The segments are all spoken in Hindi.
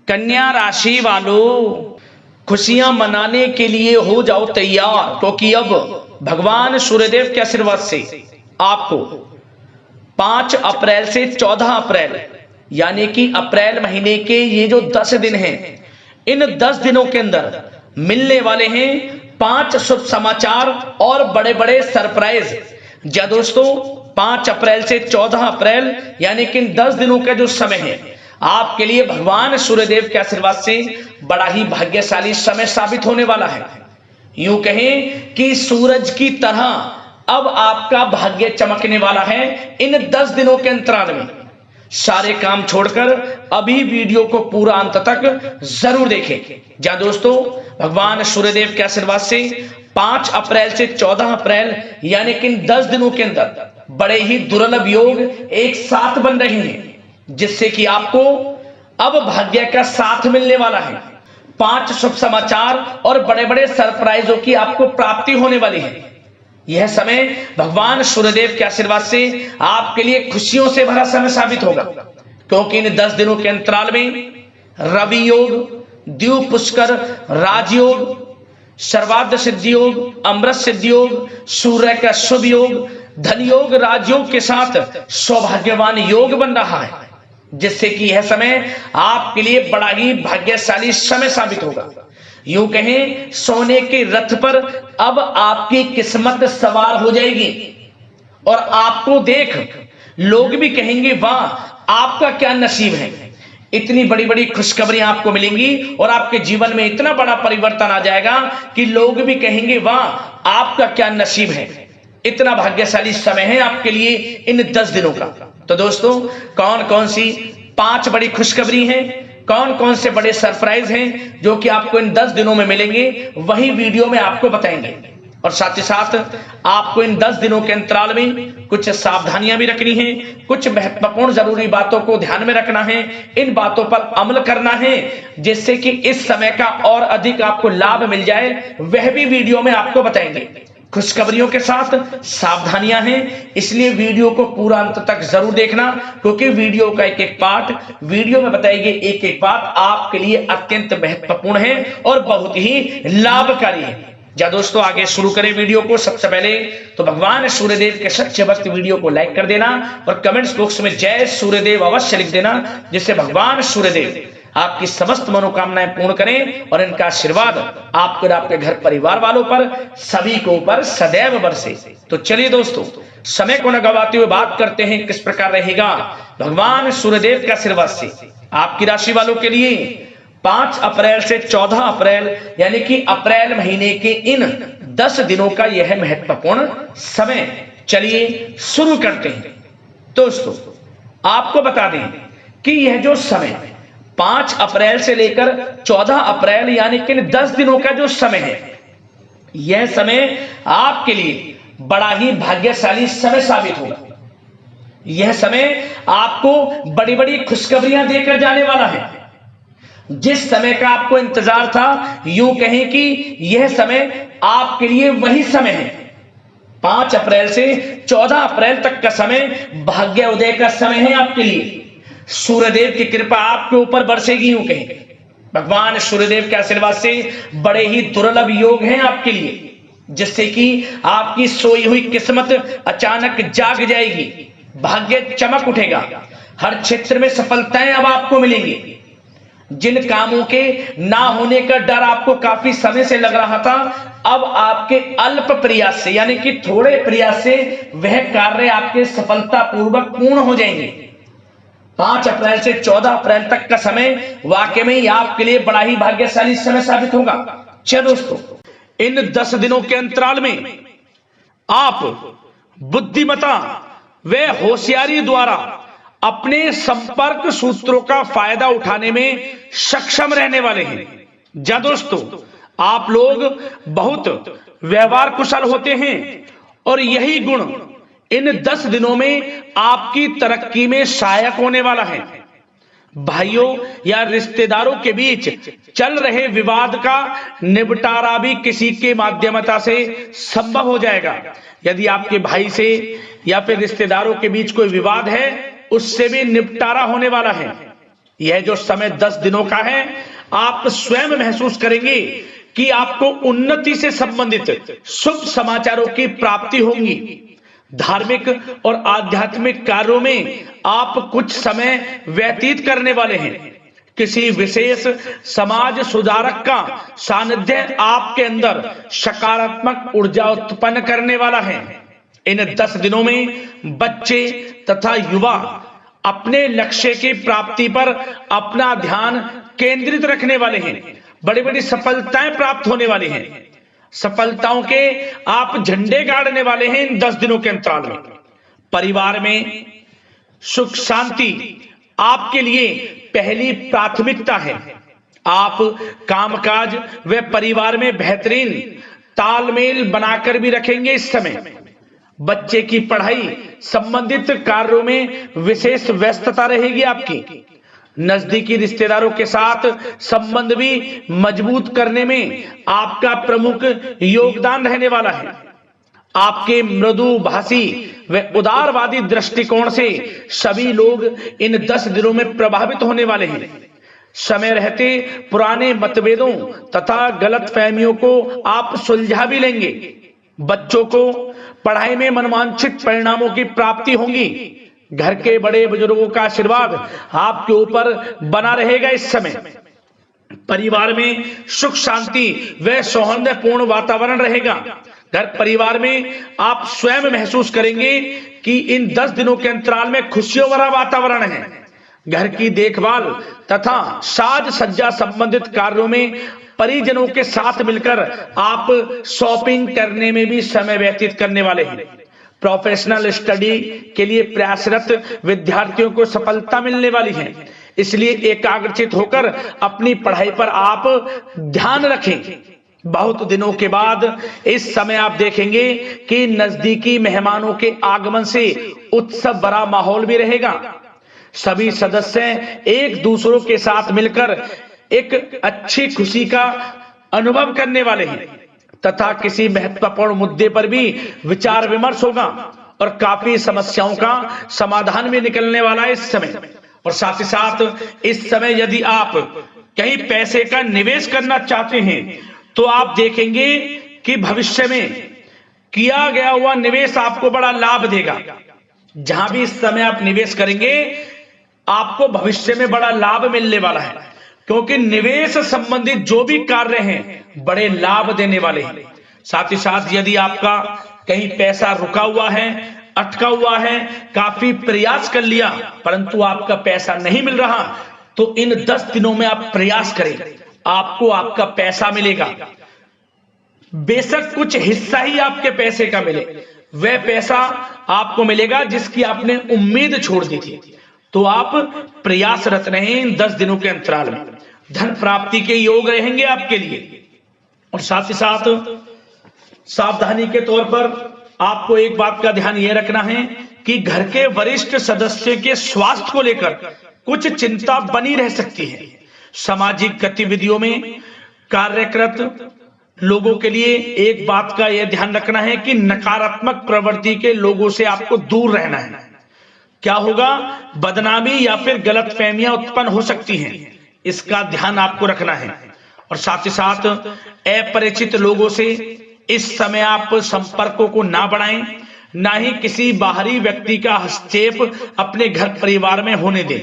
कन्या राशि वालों, खुशियां मनाने के लिए हो जाओ तैयार, क्योंकि अब भगवान सूर्यदेव के आशीर्वाद से आपको 5 अप्रैल से 14 अप्रैल यानी कि अप्रैल महीने के ये जो 10 दिन हैं, इन 10 दिनों के अंदर मिलने वाले हैं 5 शुभ समाचार और बड़े बड़े सरप्राइज। जी दोस्तों, 5 अप्रैल से 14 अप्रैल यानी कि इन 10 दिनों का जो समय है आपके लिए भगवान सूर्यदेव के आशीर्वाद से बड़ा ही भाग्यशाली समय साबित होने वाला है। यूं कहें कि सूरज की तरह अब आपका भाग्य चमकने वाला है। इन 10 दिनों के अंतराल में सारे काम छोड़कर अभी वीडियो को पूरा अंत तक जरूर देखें। जा दोस्तों, भगवान सूर्यदेव के आशीर्वाद से 5 अप्रैल से 14 अप्रैल यानी कि इन 10 दिनों के अंदर बड़े ही दुर्लभ योग एक साथ बन रहे हैं, जिससे कि आपको अब भाग्य का साथ मिलने वाला है। 5 शुभ समाचार और बड़े बड़े सरप्राइजों की आपको प्राप्ति होने वाली है। यह समय भगवान सूर्यदेव के आशीर्वाद से आपके लिए खुशियों से भरा समय साबित होगा, क्योंकि इन 10 दिनों के अंतराल में रवि योग, द्वीप पुष्कर राजयोग, सर्वार्थ सिद्धि योग, अमृत सिद्धि योग, सूर्य का शुभ योग, धन योग, राजयोग के साथ सौभाग्यवान योग बन रहा है, जिससे कि यह समय आपके लिए बड़ा ही भाग्यशाली समय साबित होगा। यूं कहें, सोने के रथ पर अब आपकी किस्मत सवार हो जाएगी और आपको देख लोग भी कहेंगे, वाह आपका क्या नसीब है। इतनी बड़ी बड़ी खुशखबरियां आपको मिलेंगी और आपके जीवन में इतना बड़ा परिवर्तन आ जाएगा कि लोग भी कहेंगे, वाह आपका क्या नसीब है। इतना भाग्यशाली समय है आपके लिए इन 10 दिनों का। तो दोस्तों, कौन कौन सी 5 बड़ी खुशखबरी हैं, कौन कौन से बड़े सरप्राइज हैं जो कि आपको इन 10 दिनों में मिलेंगे, वही वीडियो में आपको बताएंगे। और साथ ही साथ आपको इन 10 दिनों के अंतराल में कुछ सावधानियां भी रखनी है, कुछ महत्वपूर्ण जरूरी बातों को ध्यान में रखना है, इन बातों पर अमल करना है, जिससे कि इस समय का और अधिक आपको लाभ मिल जाए, वह भी वीडियो में आपको बताएंगे। खुशखबरियों के साथ सावधानियां हैं, इसलिए वीडियो को पूरा अंत तक जरूर देखना, क्योंकि वीडियो का एक एक पार्ट, वीडियो में बताई गई एक एक बात आपके लिए अत्यंत महत्वपूर्ण है और बहुत ही लाभकारी है। जा दोस्तों, आगे शुरू करें वीडियो को। सबसे पहले तो भगवान सूर्यदेव के सच्चे भक्त वीडियो को लाइक कर देना और कमेंट्स बॉक्स में जय सूर्यदेव अवश्य लिख देना, जिससे भगवान सूर्यदेव आपकी समस्त मनोकामनाएं पूर्ण करें और इनका आशीर्वाद आपको और आपके घर परिवार वालों पर सभी को ऊपर सदैव बरसे। तो चलिए दोस्तों, समय को न गवाते हुए बात करते हैं किस प्रकार रहेगा भगवान सूर्यदेव के आशीर्वाद से आपकी राशि वालों के लिए 5 अप्रैल से 14 अप्रैल यानी कि अप्रैल महीने के इन 10 दिनों का यह महत्वपूर्ण समय। चलिए शुरू करते हैं। दोस्तों, आपको बता दें कि यह जो समय 5 अप्रैल से लेकर 14 अप्रैल यानी कि 10 दिनों का जो समय है, यह समय आपके लिए बड़ा ही भाग्यशाली समय साबित होगा। यह समय आपको बड़ी बड़ी खुशखबरियां देकर जाने वाला है। जिस समय का आपको इंतजार था, यूं कहें कि यह समय आपके लिए वही समय है। 5 अप्रैल से 14 अप्रैल तक का समय भाग्य उदय का समय है आपके लिए। सूर्यदेव की कृपा आपके ऊपर बरसेगी। यूं कहें, भगवान सूर्यदेव के आशीर्वाद से बड़े ही दुर्लभ योग हैं आपके लिए, जिससे कि आपकी सोई हुई किस्मत अचानक जाग जाएगी, भाग्य चमक उठेगा, हर क्षेत्र में सफलताएं अब आपको मिलेंगी। जिन कामों के ना होने का डर आपको काफी समय से लग रहा था, अब आपके अल्प प्रयास से यानी कि थोड़े प्रयास से वह कार्य आपके सफलतापूर्वक पूर्ण हो जाएंगे। 5 अप्रैल से 14 अप्रैल तक का समय वाकई में ही आपके लिए बड़ा ही भाग्यशाली समय साबित होगा। चलिए दोस्तों, इन 10 दिनों के अंतराल में आप बुद्धिमता व होशियारी द्वारा अपने संपर्क सूत्रों का फायदा उठाने में सक्षम रहने वाले हैं। जा दोस्तों, आप लोग बहुत व्यवहार कुशल होते हैं और यही गुण इन 10 दिनों में आपकी तरक्की में सहायक होने वाला है। भाइयों या रिश्तेदारों के बीच चल रहे विवाद का निपटारा भी किसी के माध्यमता से संभव हो जाएगा। यदि आपके भाई से या फिर रिश्तेदारों के बीच कोई विवाद है, उससे भी निपटारा होने वाला है। यह जो समय 10 दिनों का है, आप स्वयं महसूस करेंगे कि आपको उन्नति से संबंधित शुभ समाचारों की प्राप्ति होगी। धार्मिक और आध्यात्मिक कार्यों में आप कुछ समय व्यतीत करने वाले हैं। किसी विशेष समाज सुधारक का सानिध्य आपके अंदर सकारात्मक ऊर्जा उत्पन्न करने वाला है। इन 10 दिनों में बच्चे तथा युवा अपने लक्ष्य की प्राप्ति पर अपना ध्यान केंद्रित रखने वाले हैं। बड़ी बड़ी सफलताएं प्राप्त होने वाली हैं। सफलताओं के आप झंडे गाड़ने वाले हैं इन 10 दिनों के अंतराल में। परिवार में सुख शांति आपके लिए पहली प्राथमिकता है। आप कामकाज व परिवार में बेहतरीन तालमेल बनाकर भी रखेंगे। इस समय बच्चे की पढ़ाई संबंधित कार्यों में विशेष व्यस्तता रहेगी आपकी। नजदीकी रिश्तेदारों के साथ संबंध भी मजबूत करने में आपका प्रमुख योगदान रहने वाला है। आपके मृदु भाषी व उदारवादी दृष्टिकोण से सभी लोग इन 10 दिनों में प्रभावित होने वाले हैं। समय रहते पुराने मतभेदों तथा गलतफहमियों को आप सुलझा भी लेंगे। बच्चों को पढ़ाई में मनवांछित परिणामों की प्राप्ति होगी। घर के बड़े बुजुर्गों का आशीर्वाद आपके ऊपर बना रहेगा। इस समय परिवार में सुख शांति व सौहार्दपूर्ण वातावरण रहेगा। घर परिवार में आप स्वयं महसूस करेंगे कि इन 10 दिनों के अंतराल में खुशियों भरा वातावरण है। घर की देखभाल तथा साज सज्जा संबंधित कार्यों में परिजनों के साथ मिलकर आप शॉपिंग करने में भी समय व्यतीत करने वाले हैं। प्रोफेशनल स्टडी के लिए प्रयासरत विद्यार्थियों को सफलता मिलने वाली है। इसलिए एकाग्रचित होकर अपनी पढ़ाई पर आप ध्यान रखें। बहुत दिनों के बाद इस समय आप देखेंगे कि नजदीकी मेहमानों के आगमन से उत्सव भरा माहौल भी रहेगा। सभी सदस्य एक दूसरों के साथ मिलकर एक अच्छी खुशी का अनुभव करने वाले हैं तथा किसी महत्वपूर्ण मुद्दे पर भी विचार विमर्श होगा और काफी समस्याओं का समाधान भी निकलने वाला है इस समय। और साथ ही साथ इस समय यदि आप कहीं पैसे का निवेश करना चाहते हैं तो आप देखेंगे कि भविष्य में किया गया हुआ निवेश आपको बड़ा लाभ देगा। जहां भी इस समय आप निवेश करेंगे आपको भविष्य में बड़ा लाभ मिलने वाला है, क्योंकि निवेश संबंधित जो भी कार्य हैं बड़े लाभ देने वाले हैं। साथ ही साथ यदि आपका कहीं पैसा रुका हुआ है, अटका हुआ है, काफी प्रयास कर लिया परंतु आपका पैसा नहीं मिल रहा, तो इन 10 दिनों में आप प्रयास करें, आपको आपका पैसा मिलेगा। बेशक कुछ हिस्सा ही आपके पैसे का मिले, वह पैसा आपको मिलेगा जिसकी आपने उम्मीद छोड़ दी थी। तो आप प्रयासरत रहें इन 10 दिनों के अंतराल में। धन प्राप्ति के योग रहेंगे आपके लिए। और साथ ही साथ सावधानी के तौर पर आपको एक बात का ध्यान यह रखना है कि घर के वरिष्ठ सदस्य के स्वास्थ्य को लेकर कुछ चिंता बनी रह सकती है। सामाजिक गतिविधियों में कार्यरत लोगों के लिए एक बात का यह ध्यान रखना है कि नकारात्मक प्रवृत्ति के लोगों से आपको दूर रहना है। क्या होगा, बदनामी या फिर गलतफहमियां उत्पन्न हो सकती हैं, इसका ध्यान आपको रखना है। और साथ ही साथ अपरिचित लोगों से इस समय आप संपर्कों को ना बढ़ाएं, ना ही किसी बाहरी व्यक्ति का हस्तक्षेप अपने घर परिवार में होने दें।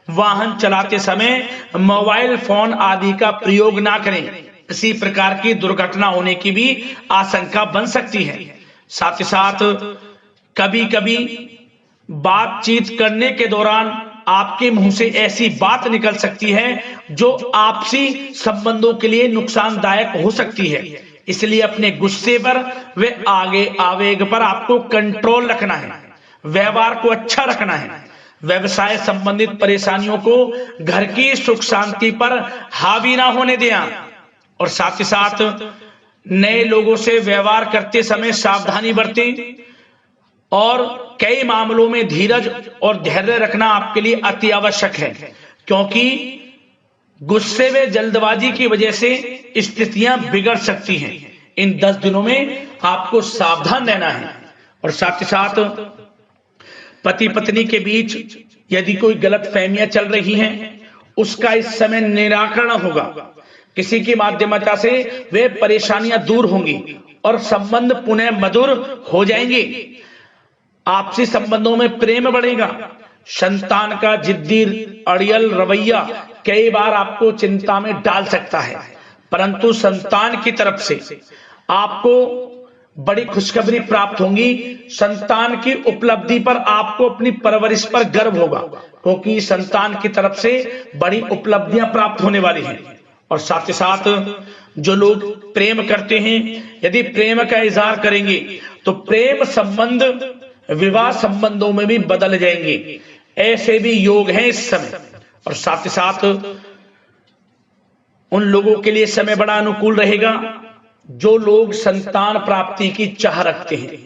वाहन चलाते समय मोबाइल फोन आदि का प्रयोग ना करें, किसी प्रकार की दुर्घटना होने की भी आशंका बन सकती है। साथ ही साथ कभी कभी बातचीत करने के दौरान आपके मुंह से ऐसी बात निकल सकती है जो आपसी संबंधों के लिए नुकसानदायक हो सकती है। इसलिए अपने गुस्से पर व आगे आवेग पर आपको कंट्रोल रखना है, व्यवहार को अच्छा रखना है। व्यवसाय संबंधित परेशानियों को घर की सुख शांति पर हावी ना होने दें। और साथ ही साथ नए लोगों से व्यवहार करते समय सावधानी बरतें और कई मामलों में धीरज और धैर्य रखना आपके लिए अति आवश्यक है, क्योंकि गुस्से व जल्दबाजी की वजह से स्थितियां बिगड़ सकती हैं। इन 10 दिनों में आपको सावधान रहना है। और साथ ही साथ पति पत्नी के बीच यदि कोई गलत फहमियां चल रही हैं उसका इस समय निराकरण होगा। किसी की माध्यमता से वे परेशानियां दूर होंगी और संबंध पुनः मधुर हो जाएंगे। आपसी संबंधों में प्रेम बढ़ेगा। संतान का जिद्दी अड़ियल रवैया कई बार आपको चिंता में डाल सकता है, परंतु संतान की तरफ से आपको बड़ी खुशखबरी प्राप्त होगी। संतान की उपलब्धि पर आपको अपनी परवरिश पर गर्व होगा, क्योंकि संतान की तरफ से बड़ी उपलब्धियां प्राप्त होने वाली हैं। और साथ ही साथ जो लोग प्रेम करते हैं, यदि प्रेम का इजहार करेंगे तो प्रेम संबंध विवाह संबंधों में भी बदल जाएंगे। ऐसे भी योग हैं इस समय। और साथ ही साथ उन लोगों के लिए समय बड़ा अनुकूल रहेगा जो लोग संतान प्राप्ति की चाह रखते हैं,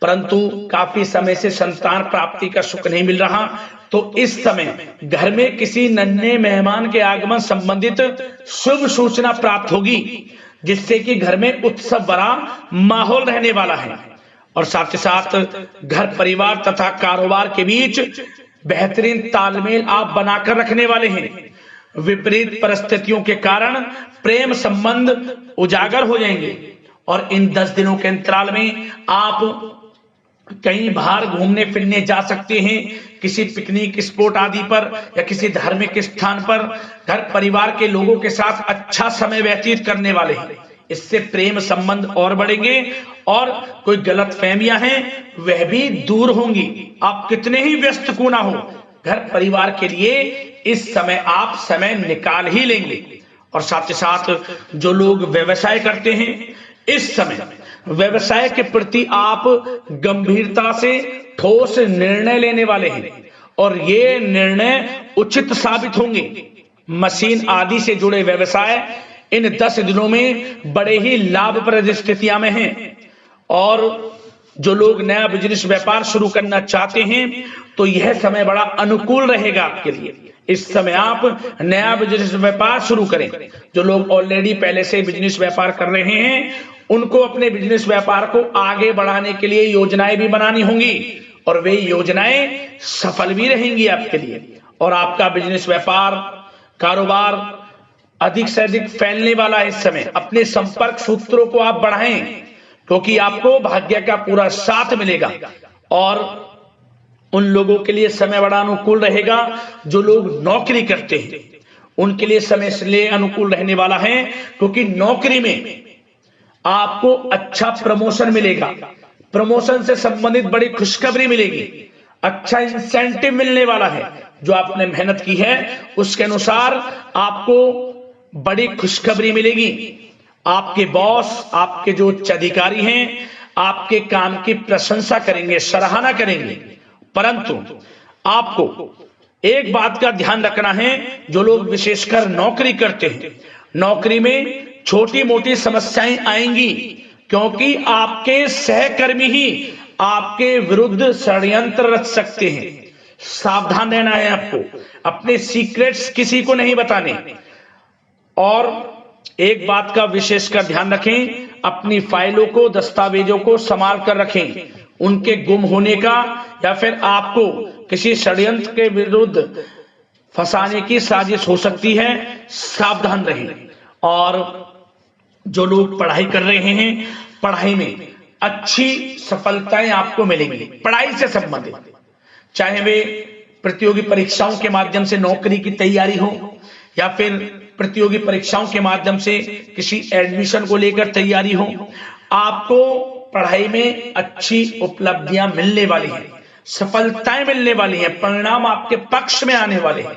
परंतु काफी समय से संतान प्राप्ति का सुख नहीं मिल रहा, तो इस समय घर में किसी नन्हे मेहमान के आगमन संबंधित शुभ सूचना प्राप्त होगी, जिससे कि घर में उत्सव भरा माहौल रहने वाला है। और साथ ही साथ घर परिवार तथा कारोबार के बीच बेहतरीन तालमेल आप बनाकर रखने वाले हैं। विपरीत परिस्थितियों के कारण प्रेम संबंध उजागर हो जाएंगे और इन 10 दिनों के अंतराल में आप कहीं बाहर घूमने फिरने जा सकते हैं, किसी पिकनिक स्पॉट आदि पर या किसी धार्मिक स्थान पर घर परिवार के लोगों के साथ अच्छा समय व्यतीत करने वाले हैं। इससे प्रेम संबंध और बढ़ेंगे और कोई गलत फहमियां हैं वह भी दूर होंगी। आप कितने ही व्यस्त क्यों ना हो, घर परिवार के लिए इस समय आप समय निकाल ही लेंगे। और साथ ही साथ जो लोग व्यवसाय करते हैं, इस समय व्यवसाय के प्रति आप गंभीरता से ठोस निर्णय लेने वाले हैं और ये निर्णय उचित साबित होंगे। मशीन आदि से जुड़े व्यवसाय इन 10 दिनों में बड़े ही लाभप्रद स्थितियां में हैं। और जो लोग नया बिजनेस व्यापार शुरू करना चाहते हैं तो यह समय बड़ा अनुकूल रहेगा आपके लिए। इस समय आप नया बिजनेस व्यापार शुरू करें। जो लोग ऑलरेडी पहले से बिजनेस व्यापार कर रहे हैं उनको अपने बिजनेस व्यापार को आगे बढ़ाने के लिए योजनाएं भी बनानी होंगी और वे योजनाएं सफल भी रहेंगी आपके लिए। और आपका बिजनेस व्यापार कारोबार अधिक से अधिक फैलने वाला है। इस समय अपने संपर्क सूत्रों को आप बढ़ाएं, क्योंकि आपको भाग्य का पूरा साथ मिलेगा। और उन लोगों के लिए समय बड़ा अनुकूल रहेगा जो लोग नौकरी करते हैं, उनके लिए समय इसलिए अनुकूल रहने वाला है क्योंकि नौकरी में आपको अच्छा प्रमोशन मिलेगा। प्रमोशन से संबंधित बड़ी खुशखबरी मिलेगी, अच्छा इंसेंटिव मिलने वाला है। जो आपने मेहनत की है उसके अनुसार आपको बड़ी खुशखबरी मिलेगी। आपके बॉस, आपके जो उच्च अधिकारी हैं, आपके काम की प्रशंसा करेंगे, सराहना करेंगे। परंतु आपको एक बात का ध्यान रखना है, जो लोग विशेषकर नौकरी करते हैं, नौकरी में छोटी मोटी समस्याएं आएंगी, क्योंकि आपके सहकर्मी ही आपके विरुद्ध षड्यंत्र रच सकते हैं। सावधान रहना है आपको, अपने सीक्रेट्स किसी को नहीं बताने। और एक बात का विशेषकर ध्यान रखें, अपनी फाइलों को, दस्तावेजों को संभाल कर रखें। उनके गुम होने का या फिर आपको किसी षड्यंत्र के विरुद्ध फंसाने की साजिश हो सकती है, सावधान रहें। और जो लोग पढ़ाई कर रहे हैं, पढ़ाई में अच्छी सफलताएं आपको मिलेंगी। पढ़ाई से संबंधित, चाहे वे प्रतियोगी परीक्षाओं के माध्यम से नौकरी की तैयारी हो या फिर प्रतियोगी परीक्षाओं के माध्यम से किसी एडमिशन को लेकर तैयारी हो, आपको पढ़ाई में अच्छी उपलब्धियां मिलने वाली हैं, सफलताएं मिलने वाली हैं, परिणाम आपके पक्ष में आने वाले हैं।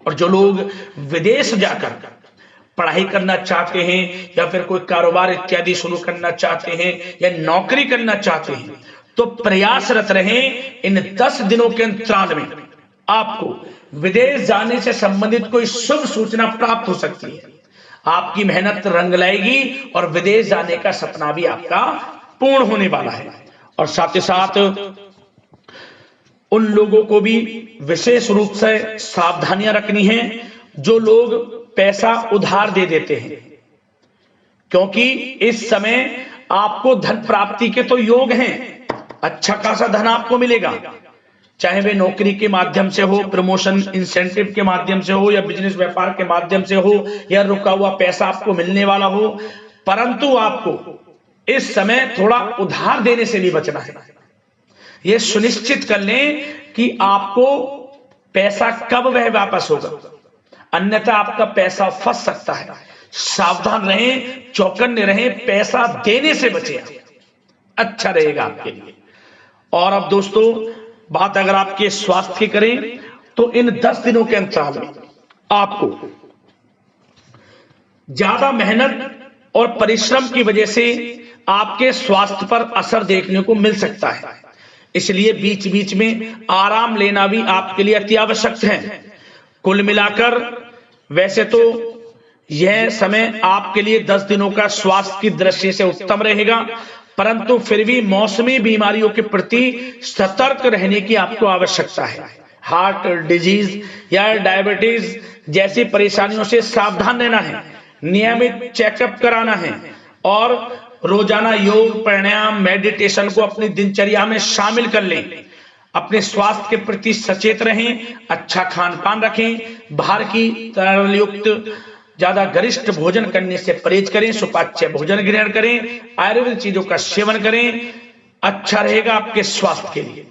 और जो लोग विदेश जाकर पढ़ाई करना चाहते हैं या फिर कोई कारोबार इत्यादि शुरू करना चाहते हैं या नौकरी करना चाहते हैं, तो प्रयासरत रहें। इन 10 दिनों के अंतराल में आपको विदेश जाने से संबंधित कोई शुभ सूचना प्राप्त हो सकती है। आपकी मेहनत रंग लाएगी और विदेश जाने का सपना भी आपका पूर्ण होने वाला है। और साथ ही साथ उन लोगों को भी विशेष रूप से सावधानियां रखनी है जो लोग पैसा उधार दे देते हैं, क्योंकि इस समय आपको धन प्राप्ति के तो योग हैं, अच्छा खासा धन आपको मिलेगा, चाहे वे नौकरी के माध्यम से हो, प्रमोशन इंसेंटिव के माध्यम से हो, या बिजनेस व्यापार के माध्यम से हो, या रुका हुआ पैसा आपको मिलने वाला हो। परंतु आपको इस समय थोड़ा उधार देने से भी बचना है। यह सुनिश्चित कर लें कि आपको पैसा कब वह वापस होगा, अन्यथा आपका पैसा फंस सकता है। सावधान रहें, चौकन्ने रहें, पैसा देने से बचें, अच्छा रहेगा आपके लिए। और अब दोस्तों, बात अगर आपके स्वास्थ्य की करें तो इन 10 दिनों के अंतराल में आपको ज्यादा मेहनत और परिश्रम की वजह से आपके स्वास्थ्य पर असर देखने को मिल सकता है। इसलिए बीच बीच में आराम लेना भी आपके लिए अति आवश्यक है। कुल मिलाकर वैसे तो यह समय आपके लिए 10 दिनों का स्वास्थ्य की दृष्टि से उत्तम रहेगा, परंतु फिर भी मौसमी बीमारियों के प्रति सतर्क रहने की आपको आवश्यकता है। हार्ट डिजीज या डायबिटीज जैसी परेशानियों से सावधान रहना है, नियमित चेकअप कराना है और रोजाना योग, प्राणायाम, मेडिटेशन को अपनी दिनचर्या में शामिल कर लें। अपने स्वास्थ्य के प्रति सचेत रहें, अच्छा खान पान रखें, बाहर की तरल युक्त ज्यादा गरिष्ठ भोजन करने से परहेज करें, सुपाच्य भोजन ग्रहण करें, आयुर्वेदिक चीजों का सेवन करें, अच्छा रहेगा आपके स्वास्थ्य के लिए।